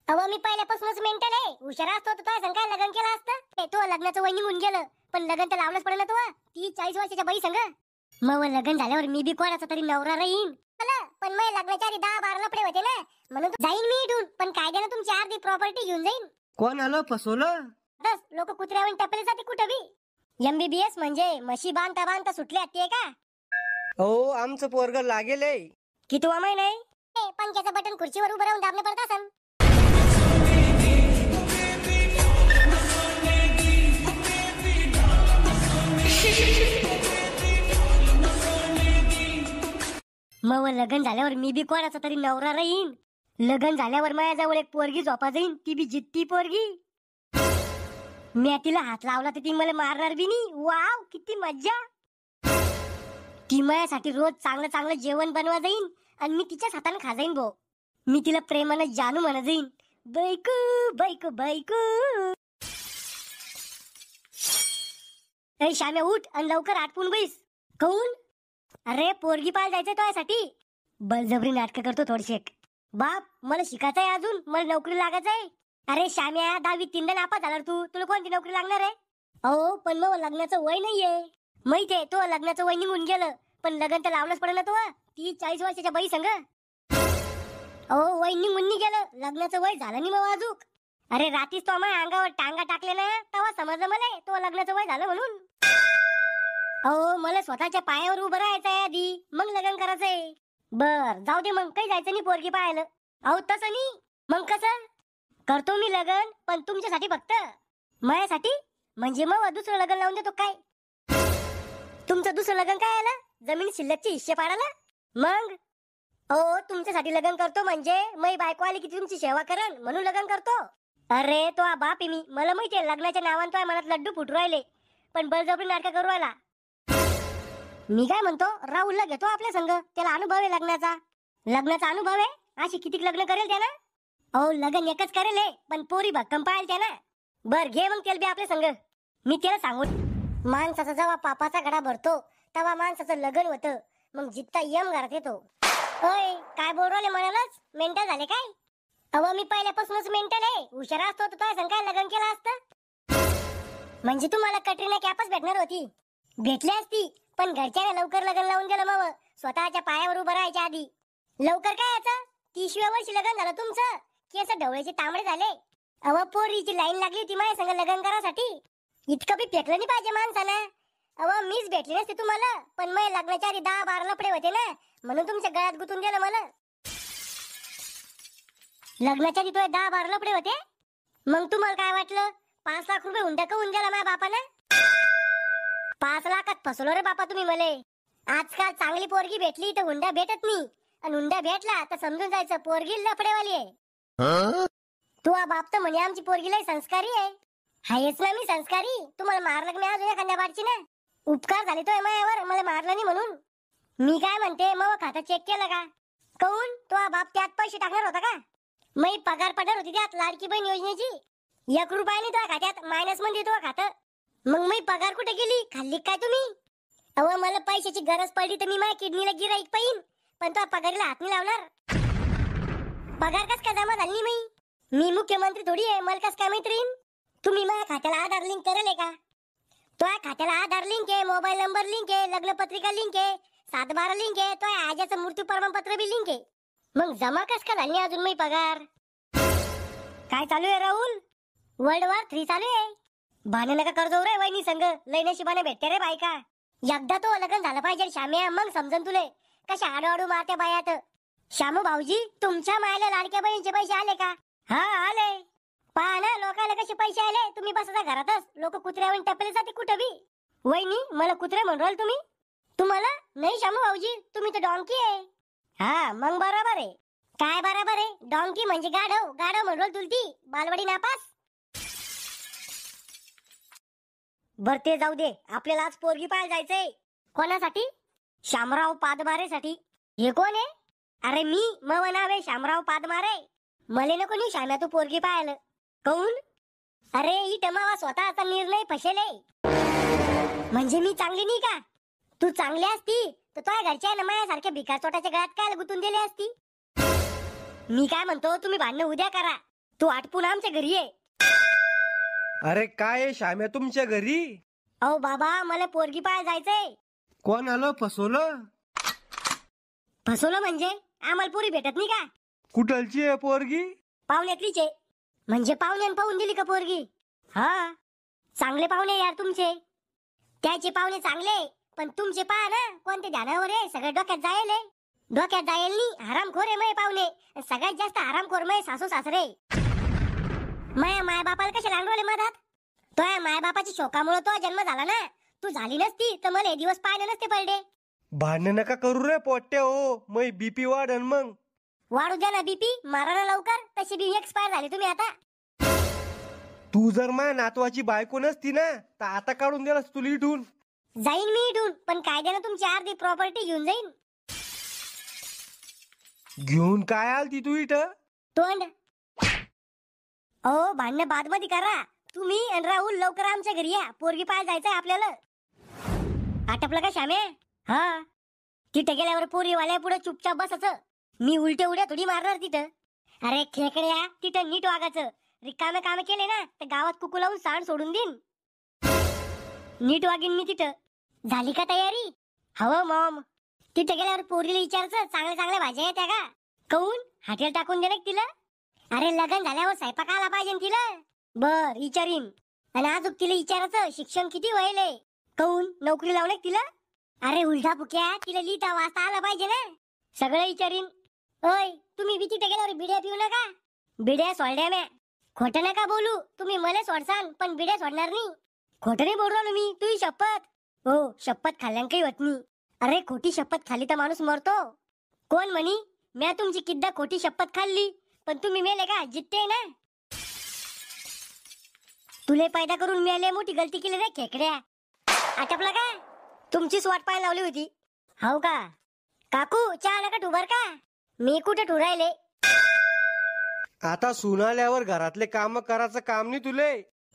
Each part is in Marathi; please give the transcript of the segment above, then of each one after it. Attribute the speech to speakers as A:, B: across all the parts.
A: अहो मी पहिल्यापासूनच मेंटल आहे. हुशार असतो तर काय संग लग्न केलं असतं. तो लग्नाचं वय निघून गेलं पण लग्न तर लावलंच पडलं तो 30-40 वर्षाच्या बाई संग. मग लग्न झाल्यावर मी बी कोणाचा तरी नवरा राहीन. पण मग लग्नाच्या आधी 10-12 लफडे होते ना, म्हणून जाईन मी इथून. पण कायद्यानं तुमची अर्धी प्रॉपर्टी घेऊन जाईन.
B: कोण आलं फसवलं?
A: बस लोक कुत्र्यावर टपलेसाठी कुठं बी. MBBS म्हणजे म्हशी बांधता बांधता सुटले ते का?
B: हो आमचं पोरग लागेल आहे.
A: किती वय नाही पंख्याचं बटन खुर्चीवर उभं राहून दाबलं पडत असन. मग लग्न झाल्यावर मी बी कोणाचा तरी नवरा राहीन. लग्न झाल्यावर माझ्याजवळ एक पोरगी झोपा जाईन. ती बी जिद्दी पोरगी. मी तिला हात लावला तर ती मला मारणार बी नाही. वाव किती मज्जा. ती माझ्यासाठी रोज चांगलं चांगलं जेवण बनवा जाईन आणि मी तिच्याच हाताने खा जाईन भो. मी तिला प्रेमानं जानू म्हणा जाईन. बायको बायको बायको. अरे श्याम्या उठ आणि लवकर आटपून बैस. कोण? अरे पोरगी पाळ जायचंय तुझ्यासाठी. बळजबरी नाटक करतो थोडीशी. बाप मला शिकायचंय अजून. मला नोकरी लागायचंय. अरे श्याम्या 10वी 3दा नापास झाला तू. तुला कोणती नोकरी लागणार आहे? अहो पण मग लग्नाचं वय नाहीये. माहितीये तो लग्नाचं वय निघून गेलं पण लग्न तर लावलंच पडलं तो 30-40 वर्षाच्या बाई संग. अहो वय निघून गेलं लग्नाचं वय झालं नाही मग अजूक. अरे रात्रीच तो माझ्या अंगावर टांगा टाकले ना तेव्हा समजलं मला तो लग्नाचं वय झालं म्हणून. अहो मला स्वतःच्या पायावर उभं राहायचंय आधी मग लग्न करायचंय. बर जाऊ दे मग काही जायचं नाही पोरगी पाहायला. अहो तसं नाही मग कसं करतो मी लग्न पण तुमच्यासाठी फक्त. माझ्यासाठी म्हणजे मग दुसरं लग्न लावून देतो काय? तुमचं दुसरं लग्न काय आलं? जमीन शिल्लकचे हिस्से पाडायला. मग अहो तुमच्यासाठी लग्न करतो म्हणजे मै बायको आली की तुमची सेवा करण म्हणून लग्न करतो. अरे तो बाप आहे मी. मला माहितीये लग्नाच्या नावानं तो मनात लड्डू फुटू राहिले पण बळजबरी नाटक करू राहिला. मी काय म्हणतो राहुलला घेतो आपल्या संग. त्याला अनुभव आहे लग्नाचा. लग्नाचा अनुभव आहे. अशी किती लग्न करेल त्यानं? अहो लग्न एकच करेल पण पोरी भक्कम पाळेल त्यानं. बर घे मग त्याला बी आपल्या संग. मी त्याला सांगू माणसाचा जेव्हा पापाचा घडा भरतो तेव्हा माणसाचं लग्न होतं. मग जित्ता यम घरात येतो. होय काय बोल राहिले म्हणालच मेंटल झाले काय? अहो मी पहिल्यापासूनच मेंटल आहे. हुशार असतो तर तुझ्या संग काय लग्न केलं असतं. म्हणजे तुम्हाला कटरीना कॅपच भेटणार होती. भेटली असती पण घरच्याने लवकर लग्न लावून गेलं. मग स्वतःच्या पायावर उभं राहायच्या आधी. लवकर काय याचं 30व्या वर्षी लग्न झालं तुमचं. केस ढवळेचे तांबडे झाले. अहो पोरीची लाईन लागली होती माझ्या संग लग्न करासाठी. इतकं बी फेकलं नाही पाहिजे माणसानं. अहो मीच भेटली नसते तुम्हाला पण मग लग्नाच्या आधी 10-12 लफडे होते ना म्हणून तुमच्या गळ्यात गुंतून गेलं मला. लग्नाच्या आधी तो 10-12 लफडे होते. मग तुम्हाला काय वाटलं 5 लाख रुपये हुंडा करून गेला माझ्या बापानं? 5 लाखात फसवलं रे बापा तुम्ही मले. आजकाल चांगली पोरगी भेटली तर हुंडा भेटत नाही आणि हुंडा भेटला तर समजून जायचं पोरगी लफडेवाली आहे. तू बाप तर म्हणे आमची पोरगी लय संस्कारी आहे. हायच ना मी संस्कारी. तुम्हाला मारलं मी अजून एखाद्या बारची ना. उपकार झाले तो मायावर मला मारलं नाही म्हणून. मी काय म्हणते मग खातं चेक केलं का? कहून तो बाप त्यात पैसे टाकणार होता का? मी पगार पडणार होती त्यात लाडकी बहीण योजनेची. 1 रुपया नाही तो खात्यात मायनस मध्ये तो खातं. मग मी पगार कुठे गेली खाल्ली काय तुम्ही? अहो मला पैशाची गरज पडली तर मी माझ्या किडनीला गिराईक पाहिन पण तो पगारीला हात नाही लावणार. पगार कस काय जमा झाली नाही? मी मुख्यमंत्री थोडी आहे. मला कस काय मैत्रीण? तुम्ही माझ्या खात्याला आधार लिंक करेल का? तो खात्याला आधार लिंक आहे, मोबाईल नंबर लिंक आहे, लग्न पत्रिका लिंक आहे, 7-12 लिंक आहे, तो आजाचं मृत्यू प्रमाणपत्र बी लिंक आहे. मग जमा कस का झाली अजून मी पगार? काय चालू आहे राहुल? वर्ल्ड वॉर 3 चालू आहे. भाने नका कर्ज रे वहिनी संग. लय नशिबाने भेटते रे बायका. एकदा तो लग्न झालं पाहिजे श्याम्या मग समजन तुले कशा आडू मारत्या बायात. श्यामू भाऊजी तुमच्या मायला लाडक्या बहिणीचे पैसे आले का? हा आले. पहा ना लोकांना कसे पैसे आले. तुम्ही बसता घरातच. लोक कुत्र्यावर टपले जाते कुठं बी. वहिनी मला कुत्रे म्हणून तुम्ही? तुम्हाला नाही श्यामू भाऊजी तुम्ही तर डॉंकी आहे. हा मग बरोबर आहे. काय बरोबर आहे? डॉंकी म्हणजे गाढव. गाढव म्हणून तुलती बालवाडी नापास. बर ते जाऊ दे. आपल्याला आज पोरगी पाहायला जायचंय. कोणासाठी? शामराव पादमारेसाठी. हे कोण आहे? अरे मी मग नाव आहे शामराव पादमारे. मले नको नाही श्याम्या तू पोरगी पाहायला. कहून? अरे ही टमावा स्वतःचा निर्णय फसेले. म्हणजे मी चांगली नाही का? तू चांगली असती तर तुझ्या घरच्या ना माझ्यासारख्या भिकार चोटाच्या गळ्यात काय गुतून दिली असती. मी काय म्हणतो तुम्ही भांडण उद्या करा तू आटपून आमच्या घरी ये.
B: अरे काय आहे श्याम्या तुमच्या घरी?
A: अहो बाबा, मला पोरगी पाहायला जायचंय.
B: कोण आलं फसवलं?
A: फसवलं म्हणजे आम्हाला पोरी भेटत नाही का?
B: कुठलची आहे पोरगी?
A: पाहुण्यातलीच आहे. म्हणजे पाहुण्यानं पाहून दिली का पोरगी? हा, चांगले पाहुणे यार तुमचे. त्याचे पाहुणे चांगले, पण तुमचे पहा ना कोणते ध्यानावर आहे. सगळ्या डोक्यात जायले. डोक्यात जायल नी हरामखोर आहे मय पाहुणे. सगळ्यात जास्त हरामखोर मय सासू सासरे. माया माय बापाला कशा लागले मधात? तो माय बापाच्या शोकामुळे तो जन्म झाला ना. तू झाली नसती तर मला हे दिवस पाहिलं नसते पडले.
B: भांडण नका करू रे पोट्या हो, मै बीपी वाढन मग.
A: वाढू द्या ना बीपी, मारा ना लवकर. तशी बी एक्सपायर झाली तुम्ही आता.
B: तू जर माझ्या नातवाची बायको नसती ना तर आता काढून दिलास तुला इथून.
A: जाईन मी इथून, पण कायद्यानं तुमची अर्धी प्रॉपर्टी घेऊन जाईन.
B: घेऊन काय आलती तू इथं?
A: तोंड. अहो भांडण बाद मध्ये करा. तुम्ही आणि राहुल लवकर आमच्या घरी या. पोरगी पाहायला जायचंय आपल्याला. आटपलं का श्यामे? हा, तिथे गेल्यावर पोरी वाल्या पुढे चुपचाप बसायचं. मी उलटे उड्या थोडी मारणार तिथं. अरे खेकड्या, तिथं नीट वागायचं. रिकामे कामे केले ना तर गावात कुकू लावून सांड सोडून देईन. नीट वागीन मी तिथं. झाली का तयारी? हवं मॉम. तिथे गेल्यावर पोरीला विचारायचं चांगल्या चांगल्या भाज्या येत्या का? काऊन हॉटेल टाकून दे ना तिला. अरे लग्न झाल्यावर स्वयंपाक आला पाहिजे ना तिला. बर विचारीन. आणि अजून तिला विचारायचं शिक्षण किती व्हायले. काऊन नोकरी लावले तिला? अरे उलटा फुक्या, तिला लिहिता वाचता आला पाहिजे ना. सगळं विचारीन. ओय, तुम्ही बी तिथे गेल्यावर बिड्या पिऊ नका. बिड्या सोडल्या म्या. खोटं नका बोलू. तुम्ही मला सोडसान पण बिड्या सोडणार नाही. खोटं नाही बोल राहिलो मी. तुझी शपथ. हो, शपथ खाल्ल्यान काही होत नाही. अरे खोटी शपथ खाली तर माणूस मरतो. कोण म्हणी म्या तुमची किद्दा खोटी शपथ खाल्ली, पण तुम्ही मेले का? जित्ते ना. तुले पैदा करून मेले मोठी गलती केली रे खेकड्या. आटपलं का? तुमचीच वाट पाहायला लावली होती. हो का? काकू चहा नका ठुबर का? मी कुठे ठुरायले?
B: आता सुनाल्यावर घरातले काम करायचं काम नाही तुले.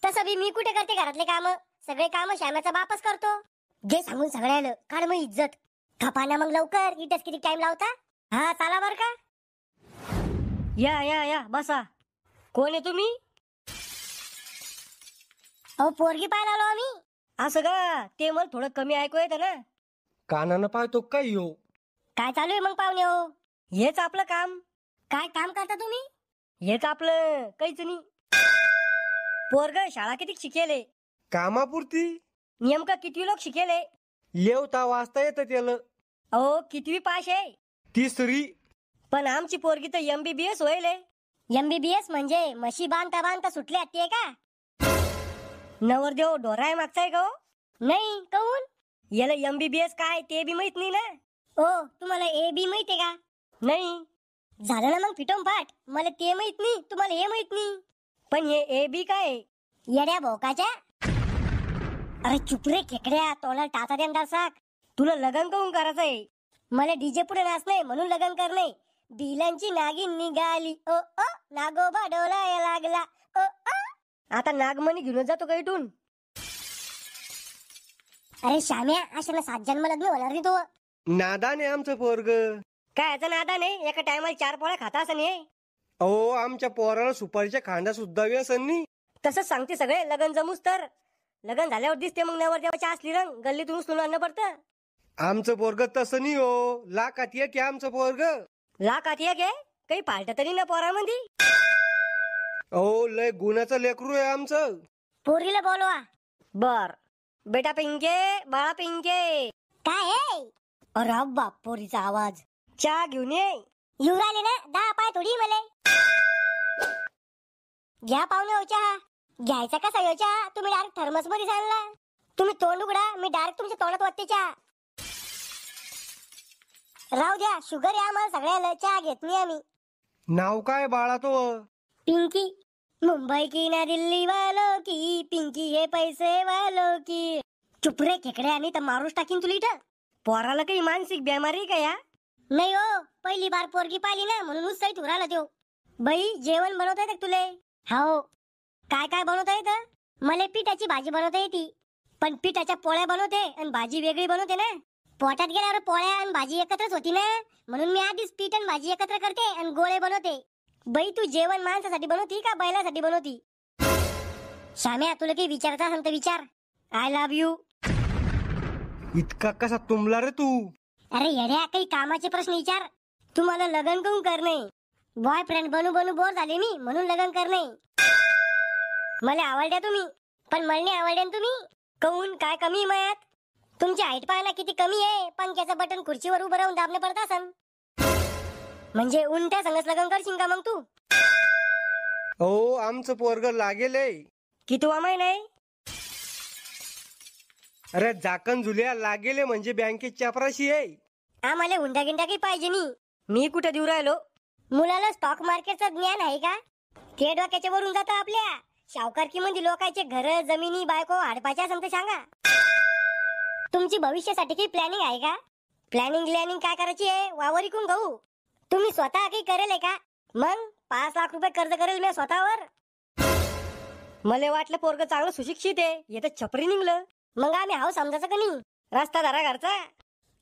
A: तसं बी मी कुठे करते घरातले काम. सगळे काम श्यामाचा बापच करतो. जे सांगून सगळ्याला काढ मग इज्जत. खपाना मग लवकर. इथंच किती टाइम लावता? हा चला बर का.
C: या या या बसा. कोण आहे तुम्ही?
A: अहो पोरगी पाहायला आलो आम्ही.
C: असं का? ते मला थोडं कमी ऐकू येतं ना.
B: कानानं पाहतो काय यो?
A: काय चालू आहे मग पाहुणे हो?
C: हेच आपलं काम.
A: काय काम करता तुम्ही?
C: हेच आपलं काहीच नाही. पोरग शाळा किती शिकेले?
B: कामापुरती.
C: नेमका किती लोक शिकेले?
B: येवता वाचता येतं त्याला.
C: अहो कितवी पास आहे?
B: तिसरी.
C: पण आमची पोरगी तर MBBS होईल.
A: MBBS म्हणजे म्हशी बांधता बांधता सुटल्या ते का?
C: नवरदेव ढोराय मागचाय का हो?
A: नाही. काऊन?
C: याला MBBS काय ते बी माहित नाही ना.
A: ओ, तुम्हाला AB माहितीये का?
C: नाही.
A: झालं ना मग फिटून पाठ. मला ते माहित नाही, तुम्हाला हे माहित नाही.
C: पण हे AB काय?
A: येड्या भोकाच्या. अरे चुप रे खेकड्या, तोंडाला टाचा दे साक.
C: तुला लग्न करून करायचंय?
A: मला डीजे पुढे नाचणे म्हणून लग्न करणे. बिलांची नागिन निघाली ओ ओ, नागोबा डोलाया लागला ओ ओ.
C: आता नागमणी घेऊन जातो का इथून?
A: अरे श्याम्या, अशा ना 7 जन्म लग्न होणार नाही तो.
B: नादाने आमचं पोरग.
C: काय याचा नादा नाही? एका टायमाला 4 पोळ्या खाता असं नाही?
B: अहो आमच्या पोराला सुपारीच्या खांदा सुद्धा व्यसन नाही.
C: तसंच सांगते सगळे. लग्न जमूस तर. लग्न झाल्यावर दिसते मग नवरदेवाची असली रंग. गल्लीतून उचलून आणणं पडतं.
B: आमचं पोरग तसं नाही हो. लाखात एक आहे आमचं पोरग.
C: लाखात एक आहे? काही पालट तरी ना पोरामध्ये.
B: अहो लय गुणाचं लेकरू आहे आमचं.
A: पोरीला बोलवा.
C: बर. बेटा पिंके, बाळा पिंके.
A: काय आहे? अरे बाप, पोरीचा आवाज.
C: चहा घेऊन ये.
A: येऊ राहिले ना 10 पाय थोडी मले. घ्या पाहुणे हो चहा. घ्यायचा कसा हो चहा? तुम्ही डायरेक्ट थर्मस मध्ये सांगला. तुम्ही तोंड उघडा, मी डायरेक्ट तुमच्या तोंडात वाटते चहा. राहू द्या, शुगर आहे आम्हाला सगळ्याला. चहा घेत नाही आम्ही.
B: नाव काय बाळा तो?
A: पिंकी. मुंबई की ना दिल्ली वालों की, पिंकी हे पैसे वालों की. चुप रे खेकड्या, आणि तर मारूच टाकीन तुला इथं.
C: पोराला काही मानसिक बिमारी का या?
A: नाही हो, पहिली बार पोरगी पाहिली ना म्हणून उत्साहित उराला देऊ. बाई जेवण बनवता येतं तुले? हो. काय काय बनवता येतं? मला पिठाची भाजी बनवता येते. पण पिठाच्या पोळ्या बनवते आणि भाजी वेगळी बनवते ना. पोटात गेल्यावर पोळ्या आणि भाजी एकत्रच होती ना, म्हणून मी आधीच पीठ आणि भाजी एकत्र करते आणि गोळे बनवते. बाई तू जेवण माणसासाठी बनवती का बैलासाठी बनवती? श्याम्या तुला काही विचारायचं असेल तर विचार. I love you.
B: इतका कसा तुंबला रे तू?
A: अरे येड्या काही कामाचे प्रश्न विचार. तू मला लग्न करून करणे. बॉयफ्रेंड बनू बनू बोर झाले मी म्हणून लग्न करणे. मला आवडल्या तुम्ही पण मला नाही आवडल्या तुम्ही. कहून काय कमी आहे मयात? तुमची हाईट पाहना किती कमी आहे. पंख्याचं बटन खुर्चीवर उभं राहून दाबणे पडत असन. म्हणजे उंट्या संगच लग्न करशील का मग तू?
B: हो आमचं पोरग लागेल आहे.
C: किती महिना आहे?
B: अरे झाकण झुल्या लागेल आहे म्हणजे बँकेत चपराशी आहे.
A: आम्हाला हुंडा गिंडा काही पाहिजे नाही.
C: मी कुठे देऊ राहिलो?
A: मुलाला स्टॉक मार्केटचं ज्ञान आहे का? ते डोक्याच्या वरून जातं आपल्या. सावकारकी मध्ये लोकांचे घर जमिनी बायको हडपाच्या असं तर सांगा. तुमची भविष्यासाठी काही प्लॅनिंग आहे का? प्लॅनिंग काय करायची आहे? वावर इकून घेऊ. तुम्ही स्वतः काही करेल का? मग 5 लाख रुपये कर्ज करेल मी स्वतःवर.
C: मला वाटलं पोरग चांगलं सुशिक्षित आहे, येतं छपरी निघलं.
A: मग आम्ही हाव समजायचं का नाही?
C: रस्ता धरा घरचा.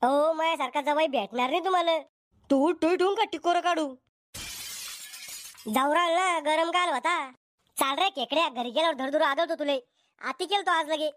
A: अहो माझ्यासारखा जवाई भेटणार नाही तुम्हाला.
C: तू ठेवून का टिकोर काढू?
A: जाऊ ना गरम काल होता. चाल रे केकड्या घरी गेल्यावर धडधड आदळतो तुले. आती केलं तो आज लगे.